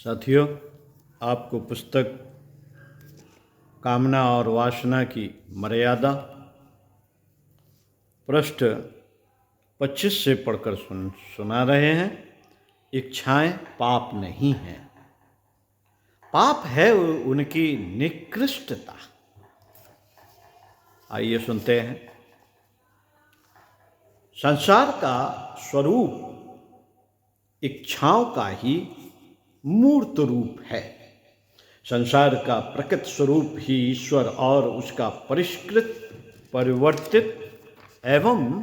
साथियों, आपको पुस्तक कामना और वासना की मर्यादा पृष्ठ 25 से पढ़कर सुना रहे हैं। इच्छाएं पाप नहीं हैं, पाप है उनकी निकृष्टता। आइए सुनते हैं। संसार का स्वरूप इच्छाओं का ही मूर्त रूप है। संसार का प्रकृत स्वरूप ही ईश्वर और उसका परिष्कृत, परिवर्तित एवं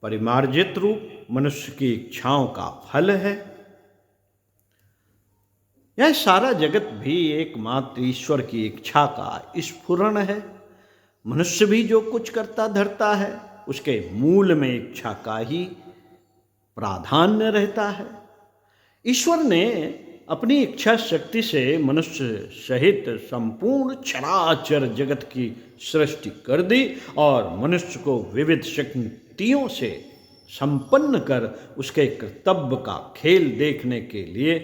परिमार्जित रूप मनुष्य की इच्छाओं का फल है। यह सारा जगत भी एकमात्र ईश्वर की इच्छा का स्फुरण है। मनुष्य भी जो कुछ करता धरता है, उसके मूल में इच्छा का ही प्राधान्य रहता है। ईश्वर ने अपनी इच्छा शक्ति से मनुष्य सहित संपूर्ण चराचर जगत की सृष्टि कर दी और मनुष्य को विविध शक्तियों से संपन्न कर उसके कर्तव्य का खेल देखने के लिए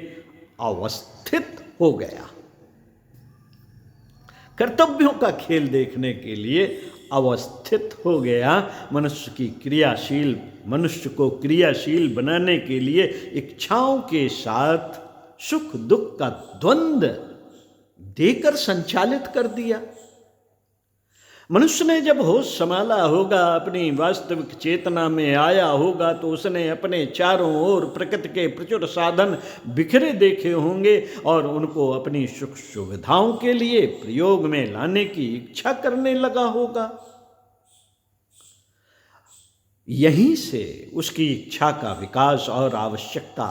अवस्थित हो गया। कर्तव्यों का खेल देखने के लिए अवस्थित हो गया। मनुष्य को क्रियाशील बनाने के लिए इच्छाओं के साथ सुख दुख का द्वंद्व देकर संचालित कर दिया। मनुष्य ने जब होश संभाला होगा, अपनी वास्तविक चेतना में आया होगा, तो उसने अपने चारों ओर प्रकृति के प्रचुर साधन बिखरे देखे होंगे और उनको अपनी सुख सुविधाओं के लिए प्रयोग में लाने की इच्छा करने लगा होगा। यहीं से उसकी इच्छा का विकास और आवश्यकता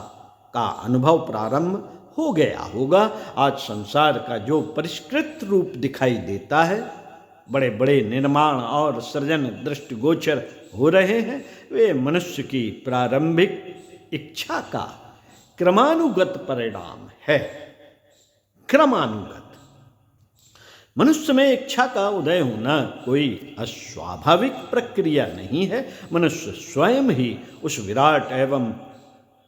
का अनुभव प्रारंभ हो गया होगा। आज संसार का जो परिष्कृत रूप दिखाई देता है, बड़े बड़े निर्माण और सृजन दृष्टिगोचर हो रहे हैं, वे मनुष्य की प्रारंभिक इच्छा का क्रमानुगत परिणाम है। क्रमानुगत मनुष्य में इच्छा का उदय होना कोई अस्वाभाविक प्रक्रिया नहीं है। मनुष्य स्वयं ही उस विराट एवं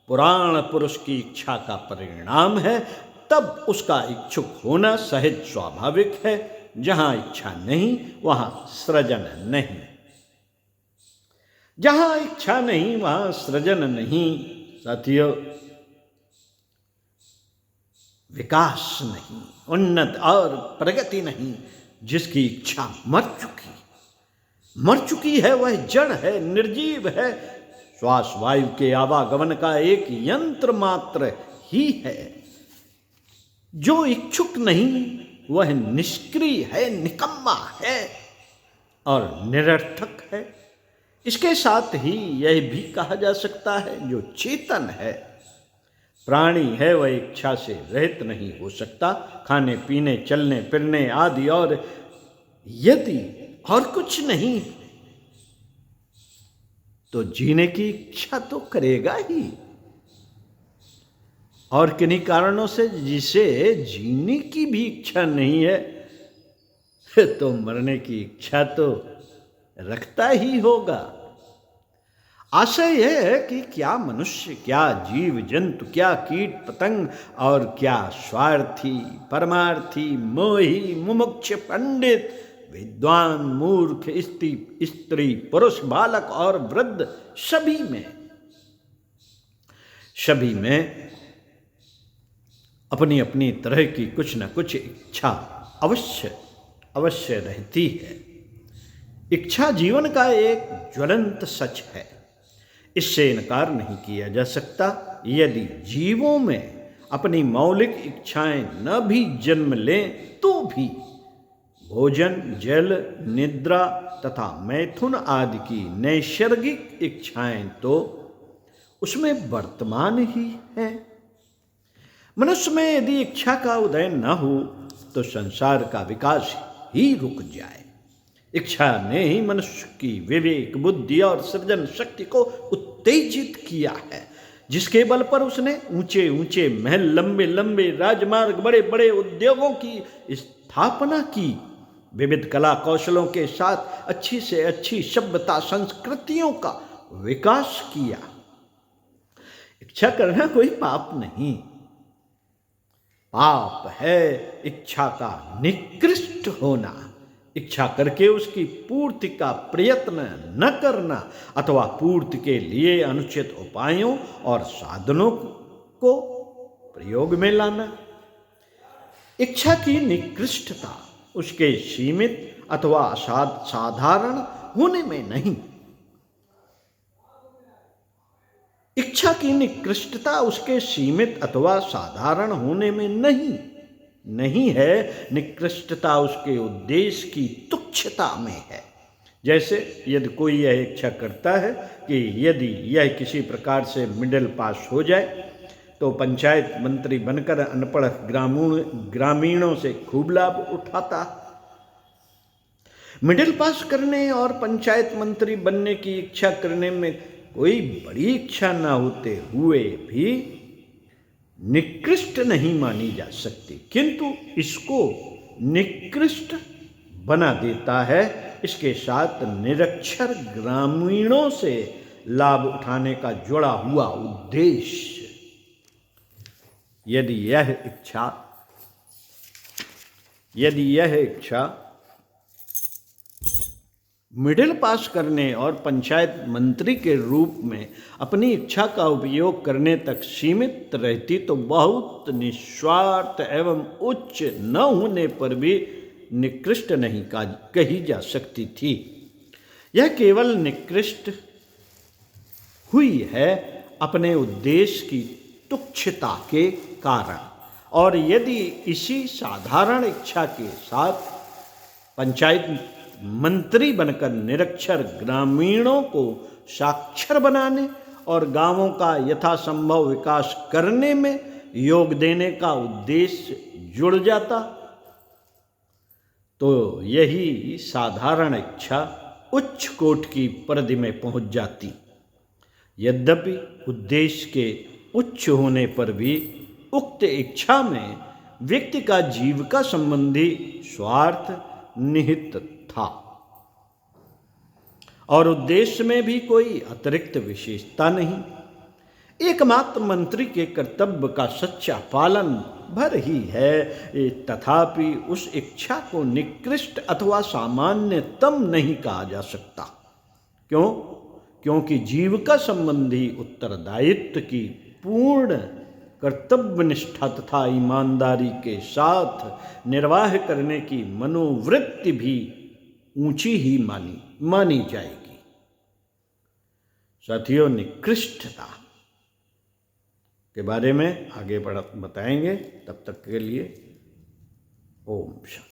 पुराण पुरुष की इच्छा का परिणाम है। तब उसका इच्छुक होना सहज स्वाभाविक है। जहां इच्छा नहीं, वहां सृजन नहीं। जहां इच्छा नहीं, वहां सृजन नहीं। साथियों, विकास नहीं, उन्नत और प्रगति नहीं। जिसकी इच्छा मर चुकी है, वह जड़ है, निर्जीव है, श्वास वायु के आवागमन का एक यंत्र मात्र ही है। जो इच्छुक नहीं, वह निष्क्रिय है, निकम्मा है और निरर्थक है। इसके साथ ही यह भी कहा जा सकता है, जो चेतन है, प्राणी है, वह इच्छा से रहित नहीं हो सकता। खाने पीने, चलने फिरने आदि और यदि और कुछ नहीं तो जीने की इच्छा तो करेगा ही। और किन्हीं कारणों से जिसे जीने की भी इच्छा नहीं है, तो मरने की इच्छा तो रखता ही होगा। आशय यह है कि क्या मनुष्य, क्या जीव जंतु, क्या कीट पतंग और क्या स्वार्थी, परमार्थी, मोही, मुमुक्ष, पंडित, विद्वान, मूर्ख, स्त्री, पुरुष, बालक और वृद्ध, सभी में अपनी अपनी तरह की कुछ न कुछ इच्छा अवश्य रहती है। इच्छा जीवन का एक ज्वलंत सच है, इससे इनकार नहीं किया जा सकता। यदि जीवों में अपनी मौलिक इच्छाएं न भी जन्म लें, तो भी भोजन, जल, निद्रा तथा मैथुन आदि की नैसर्गिक इच्छाएं तो उसमें वर्तमान ही है। मनुष्य में यदि इच्छा का उदय न हो, तो संसार का विकास ही रुक जाए। इच्छा ने ही मनुष्य की विवेक, बुद्धि और सृजन शक्ति को उत्तेजित किया है, जिसके बल पर उसने ऊंचे ऊंचे महल, लंबे लंबे राजमार्ग, बड़े बड़े उद्योगों की स्थापना की, विविध कला कौशलों के साथ अच्छी से अच्छी सभ्यता संस्कृतियों का विकास किया। इच्छा करना कोई पाप नहीं, पाप है इच्छा का निकृष्ट होना, इच्छा करके उसकी पूर्ति का प्रयत्न न करना अथवा पूर्ति के लिए अनुचित उपायों और साधनों को प्रयोग में लाना। इच्छा की निकृष्टता उसके सीमित अथवा साधारण होने में नहीं, इच्छा की निकृष्टता उसके सीमित अथवा साधारण होने में नहीं है, निकृष्टता उसके उद्देश्य की तुच्छता में है। जैसे यदि कोई यह इच्छा करता है कि यदि यह किसी प्रकार से मिडिल पास हो जाए तो पंचायत मंत्री बनकर अनपढ़ ग्रामीणों से खूब लाभ उठाता। मिडिल पास करने और पंचायत मंत्री बनने की इच्छा करने में कोई बड़ी इच्छा न होते हुए भी निकृष्ट नहीं मानी जा सकती, किंतु इसको निकृष्ट बना देता है इसके साथ निरक्षर ग्रामीणों से लाभ उठाने का जुड़ा हुआ उद्देश्य। यदि यह इच्छा मिडिल पास करने और पंचायत मंत्री के रूप में अपनी इच्छा का उपयोग करने तक सीमित रहती तो बहुत निस्वार्थ एवं उच्च न होने पर भी निकृष्ट नहीं कही जा सकती थी। यह केवल निकृष्ट हुई है अपने उद्देश्य की तुच्छता के कारण, और यदि इसी साधारण इच्छा के साथ पंचायत मंत्री बनकर निरक्षर ग्रामीणों को साक्षर बनाने और गांवों का यथासंभव विकास करने में योग देने का उद्देश्य जुड़ जाता तो यही साधारण इच्छा उच्च कोटि की परिधि में पहुंच जाती। यद्यपि उद्देश्य के उच्च होने पर भी उक्त इच्छा में व्यक्ति का जीविका संबंधी स्वार्थ निहित था और उद्देश्य में भी कोई अतिरिक्त विशेषता नहीं। एकमात्र मंत्री के कर्तव्य का सच्चा पालन भर ही है, तथापि उस इच्छा को निकृष्ट अथवा सामान्यतम नहीं कहा जा सकता। क्यों? क्योंकि जीविका संबंधी उत्तरदायित्व की पूर्ण कर्तव्यनिष्ठा तथा ईमानदारी के साथ निर्वाह करने की मनोवृत्ति भी ऊंची ही मानी जाएगी। साथियों, निकृष्टता के बारे में आगे बताएंगे। तब तक के लिए ओम शांति।